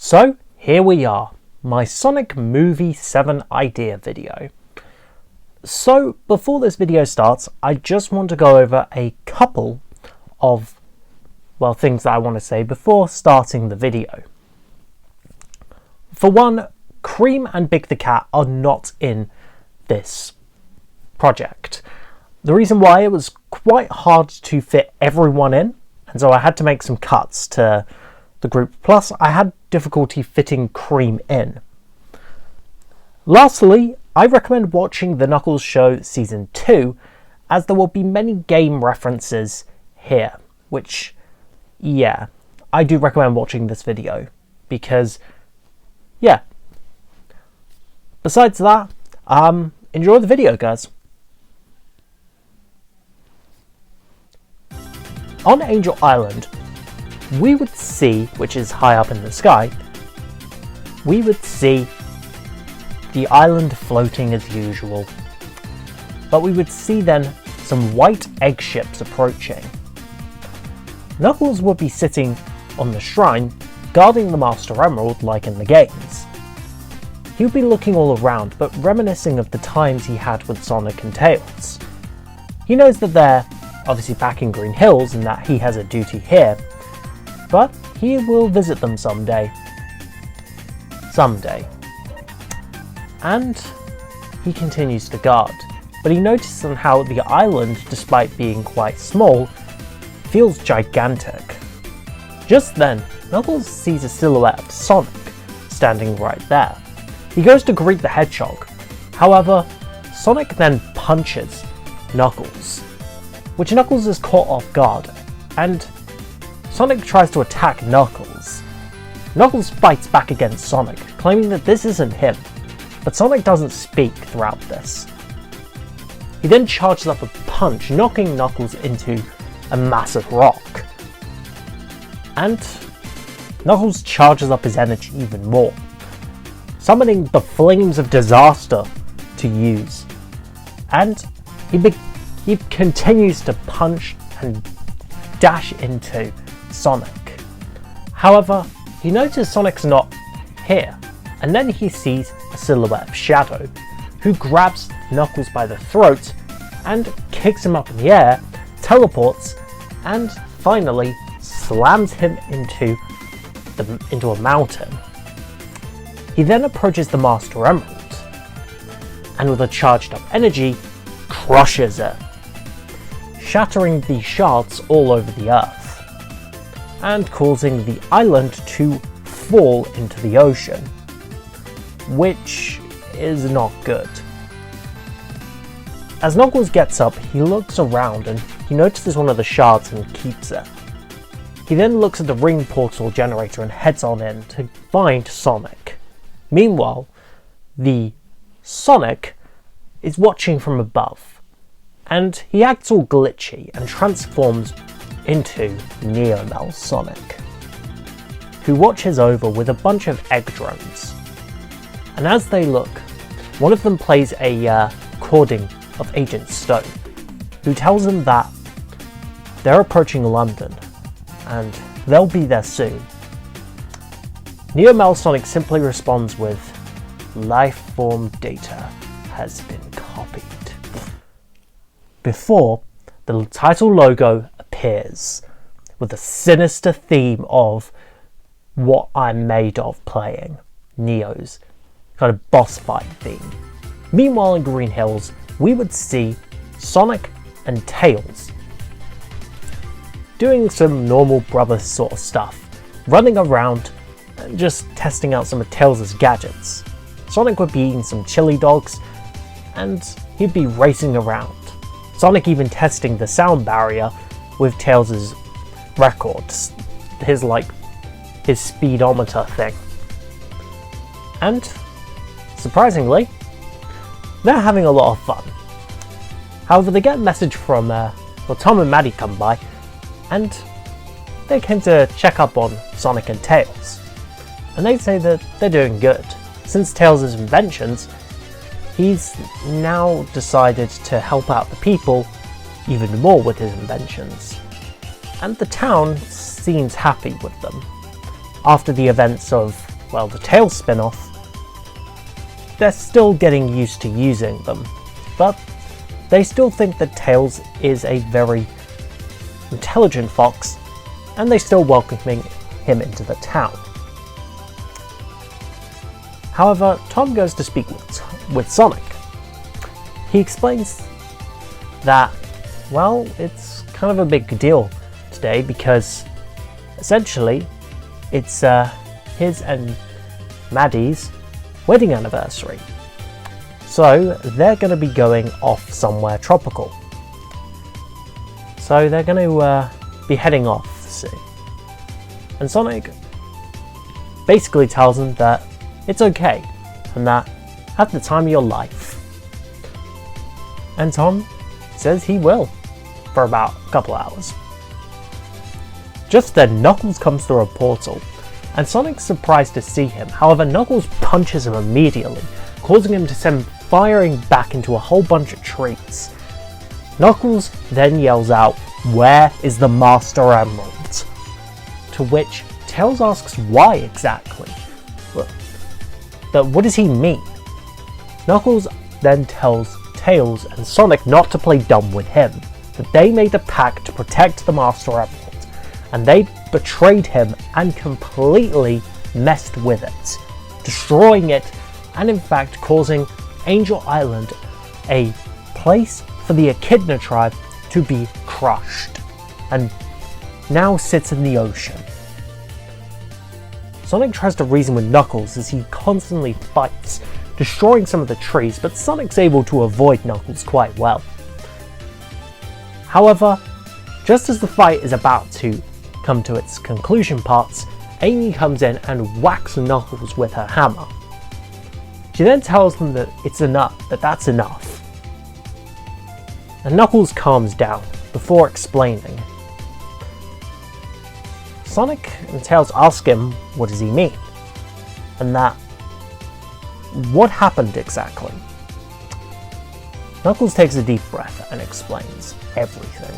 So here we are, my Sonic Movie 7 idea video. So before this video starts, I just want to go over a couple of, things that I want to say before starting the video. For one, Cream and Big the Cat are not in this project. The reason why, it was quite hard to fit everyone in, and so I had to make some cuts to the group. Plus, I had difficulty fitting Cream in. Lastly, I recommend watching The Knuckles Show Season 2, as there will be many game references here, which, yeah, I do recommend watching this video, because, yeah. Besides that, enjoy the video, guys. On Angel Island, we would see, which is high up in the sky, we would see the island floating as usual. But we would see then some white egg ships approaching. Knuckles would be sitting on the shrine, guarding the Master Emerald like in the games. He would be looking all around, but reminiscing of the times he had with Sonic and Tails. He knows that they're obviously back in Green Hills and that he has a duty here, but he will visit them someday. And he continues to guard, but he notices on how the island, despite being quite small, feels gigantic. Just then, Knuckles sees a silhouette of Sonic standing right there. He goes to greet the Hedgehog. However, Sonic then punches Knuckles, which Knuckles is caught off guard, and Sonic tries to attack Knuckles. Knuckles fights back against Sonic, claiming that this isn't him, but Sonic doesn't speak throughout this. He then charges up a punch, knocking Knuckles into a massive rock. And Knuckles charges up his energy even more, summoning the Flames of Disaster to use. And he continues to punch and dash into Sonic. However, he notices Sonic's not here, and then he sees a silhouette of Shadow, who grabs Knuckles by the throat and kicks him up in the air, teleports, and finally slams him into a mountain. He then approaches the Master Emerald, and with a charged up energy, crushes it, shattering the shards all over the earth, and causing the island to fall into the ocean, which is not good. As Knuckles gets up, he looks around and he notices one of the shards and keeps it. He then looks at the ring portal generator and heads on in to find Sonic. Meanwhile, the Sonic is watching from above, and he acts all glitchy and transforms into Neomel Sonic, who watches over with a bunch of egg drones. And as they look, one of them plays a recording of Agent Stone, who tells them that they're approaching London and they'll be there soon. Neomel Sonic simply responds with, "Life form data has been copied," before the title logo appears with a sinister theme of What I'm Made Of playing, Neo's kind of boss fight theme. Meanwhile in Green Hills, we would see Sonic and Tails doing some normal brothers sort of stuff, running around and just testing out some of Tails' gadgets. Sonic would be eating some chili dogs, and he'd be racing around. Sonic even testing the sound barrier with Tails' records, his speedometer thing. And surprisingly, they're having a lot of fun. However, they get a message from Tom and Maddie come by, and they came to check up on Sonic and Tails. And they say that they're doing good. Since Tails' inventions, he's now decided to help out the people even more with his inventions. And the town seems happy with them. After the events of well, the Tails spin-off, they're still getting used to using them, but they still think that Tails is a very intelligent fox, and they still welcoming him into the town. However, Tom goes to speak with Sonic. He explains that, well, it's kind of a big deal today because essentially it's his and Maddie's wedding anniversary. So they're going to be going off somewhere tropical. So they're going to be heading off soon. And Sonic basically tells them that it's okay and that have the time of your life. And Tom says he will for about a couple hours. Just then, Knuckles comes through a portal, and Sonic's surprised to see him. However, Knuckles punches him immediately, causing him to send firing back into a whole bunch of trees. Knuckles then yells out, "Where is the Master Emerald?" To which Tails asks why exactly. What does he mean? Knuckles then tells Tails and Sonic not to play dumb with him, that they made a pact to protect the Master Emerald, and they betrayed him and completely messed with it, destroying it and in fact causing Angel Island, a place for the Echidna tribe, to be crushed, and now sits in the ocean. Sonic tries to reason with Knuckles as he constantly fights, destroying some of the trees, but Sonic's able to avoid Knuckles quite well. However, just as the fight is about to come to its conclusion parts, Amy comes in and whacks Knuckles with her hammer. She then tells them that that's enough. And Knuckles calms down before explaining. Sonic and Tails ask him what does he mean, and that what happened exactly. Knuckles takes a deep breath and explains everything.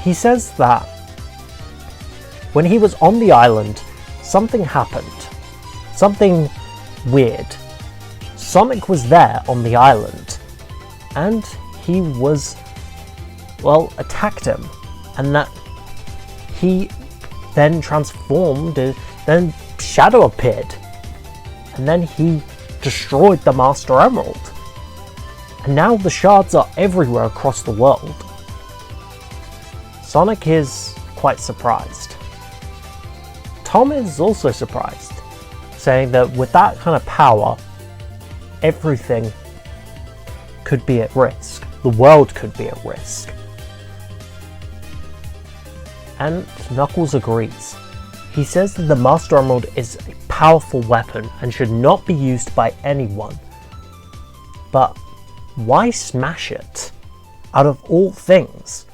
He says that when he was on the island, something happened. Something weird. Sonic was there on the island, and he was, attacked him, and that he then transformed, then Shadow appeared, and then he destroyed the Master Emerald. And now the shards are everywhere across the world. Sonic is quite surprised. Tom is also surprised, saying that with that kind of power, everything could be at risk. The world could be at risk. And Knuckles agrees. He says that the Master Emerald is a powerful weapon and should not be used by anyone. But why smash it? Out of all things,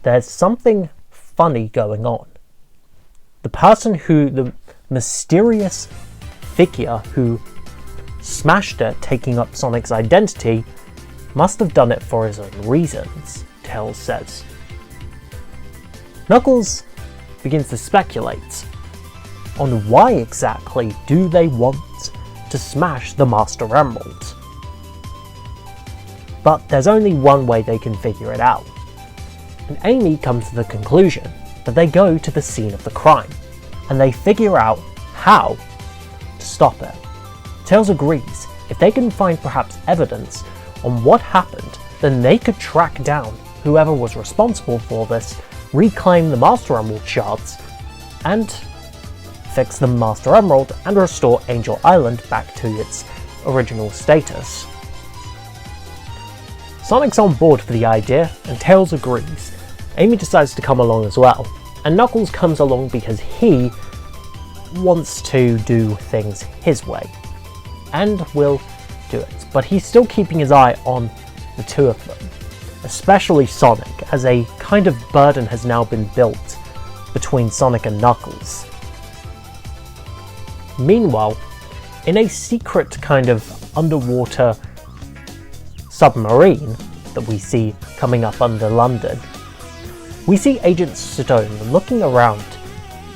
there's something funny going on. The mysterious figure who smashed it, taking up Sonic's identity, must have done it for his own reasons, Tails says. Knuckles begins to speculate on why exactly do they want to smash the Master Emerald. But there's only one way they can figure it out, and Amy comes to the conclusion that they go to the scene of the crime, and they figure out how to stop it. Tails agrees. If they can find perhaps evidence on what happened, then they could track down whoever was responsible for this, reclaim the Master Emerald shards, and fix the Master Emerald and restore Angel Island back to its original status. Sonic's on board for the idea, and Tails agrees. Amy decides to come along as well, and Knuckles comes along because he wants to do things his way, and will do it. But he's still keeping his eye on the two of them, especially Sonic, as a kind of burden has now been built between Sonic and Knuckles. Meanwhile, in a secret kind of underwater submarine that we see coming up under London, we see Agent Stone looking around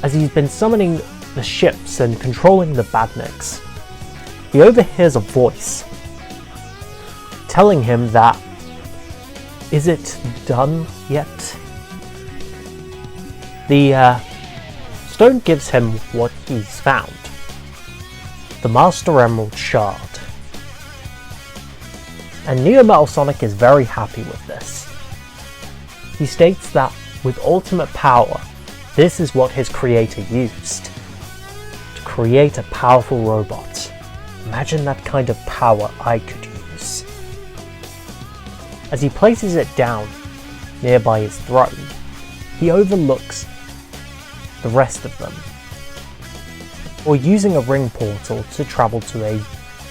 as he's been summoning the ships and controlling the badniks, he overhears a voice telling him that, "Is it done yet?" The stone gives him what he's found, the Master Emerald Shard. And Neometal Sonic is very happy with this. He states that with ultimate power, this is what his creator used to create a powerful robot. Imagine that kind of power I could use. As he places it down nearby his throne, he overlooks the rest of them, or using a ring portal to travel to a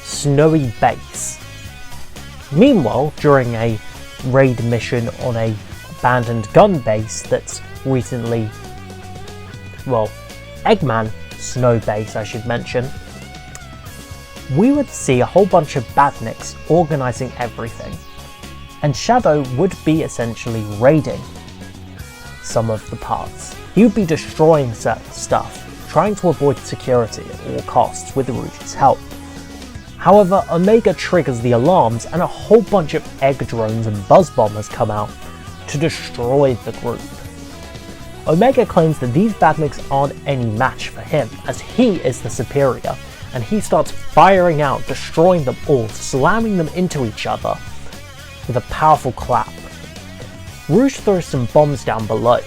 snowy base. Meanwhile, during a raid mission on a abandoned gun base that's recently, Eggman snow base I should mention, we would see a whole bunch of badniks organizing everything, and Shadow would be essentially raiding some of the parts. He would be destroying certain stuff, trying to avoid security at all costs with Rouge's help. However, Omega triggers the alarms and a whole bunch of egg drones and buzz bombers come out to destroy the group. Omega claims that these badniks aren't any match for him, as he is the superior, and he starts firing out, destroying them all, slamming them into each other with a powerful clap. Rouge throws some bombs down below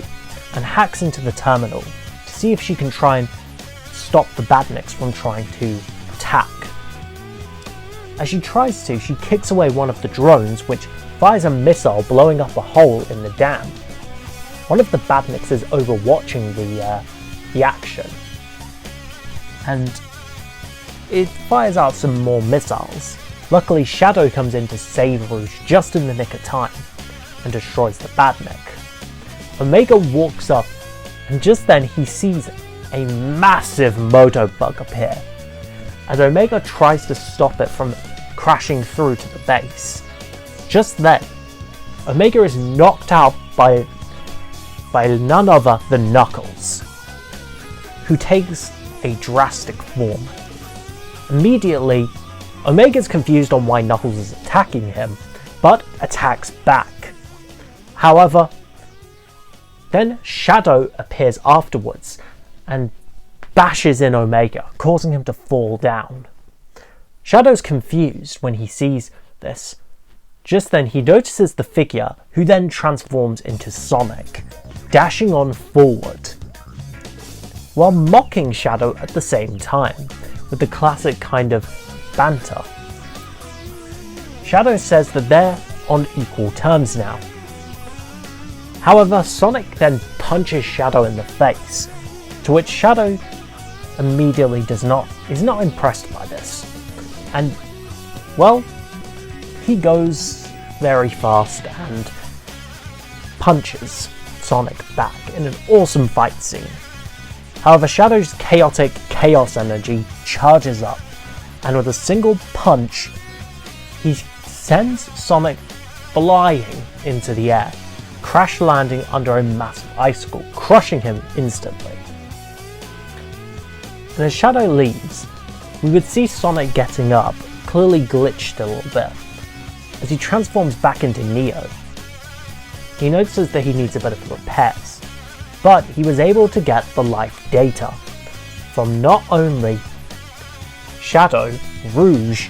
and hacks into the terminal to see if she can try and stop the badniks from trying to attack. As she tries to, she kicks away one of the drones, which fires a missile, blowing up a hole in the dam. One of the badniks is overwatching the action, and it fires out some more missiles. Luckily, Shadow comes in to save Rouge just in the nick of time and destroys the badnik. Omega walks up, and just then he sees a massive moto bug appear, as Omega tries to stop it from crashing through to the base. Just then, Omega is knocked out by none other than Knuckles, who takes a drastic form. Immediately, Omega's confused on why Knuckles is attacking him, but attacks back. However, then Shadow appears afterwards and bashes in Omega, causing him to fall down. Shadow's confused when he sees this. Just then he notices the figure, who then transforms into Sonic, dashing on forward, while mocking Shadow at the same time, with the classic kind of banter. Shadow says that they're on equal terms now. However, Sonic then punches Shadow in the face, to which Shadow immediately is not impressed by this, and he goes very fast and punches Sonic back in an awesome fight scene. However, Shadow's chaotic chaos energy charges up, and with a single punch, he sends Sonic flying into the air, crash landing under a massive icicle, crushing him instantly. And as Shadow leaves, we would see Sonic getting up, clearly glitched a little bit. As he transforms back into Neo, he notices that he needs a bit of repairs, but he was able to get the life data from not only Shadow, Rouge,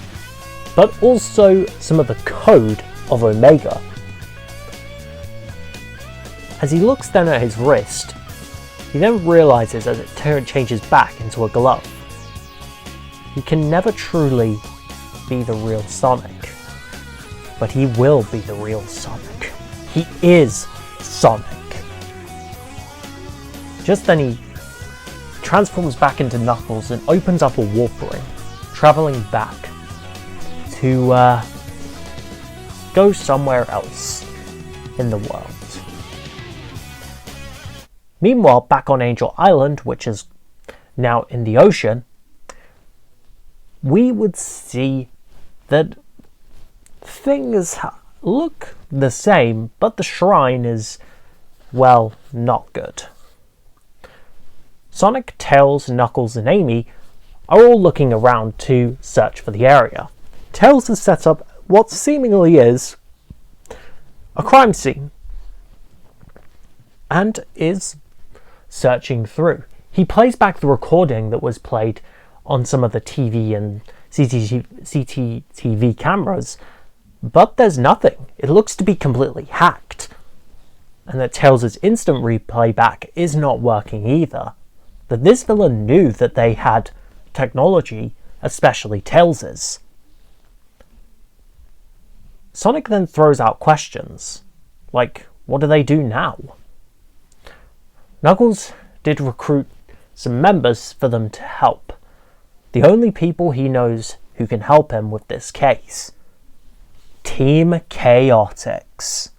but also some of the code of Omega. As he looks then at his wrist, he then realizes as it changes back into a glove, he can never truly be the real Sonic, but he will be the real Sonic. He is Sonic. Just then he transforms back into Knuckles and opens up a warp ring, traveling back to go somewhere else in the world. Meanwhile, back on Angel Island, which is now in the ocean, we would see that things look the same, but the shrine is, not good. Sonic, Tails, Knuckles, and Amy are all looking around to search for the area. Tails has set up what seemingly is a crime scene and is searching through. He plays back the recording that was played on some of the TV and CCTV cameras, but there's nothing. It looks to be completely hacked, and that Tails' instant replay back is not working either. That this villain knew that they had technology, especially Tails'. Sonic then throws out questions, like, what do they do now? Knuckles did recruit some members for them to help. The only people he knows who can help him with this case. Team Chaotix.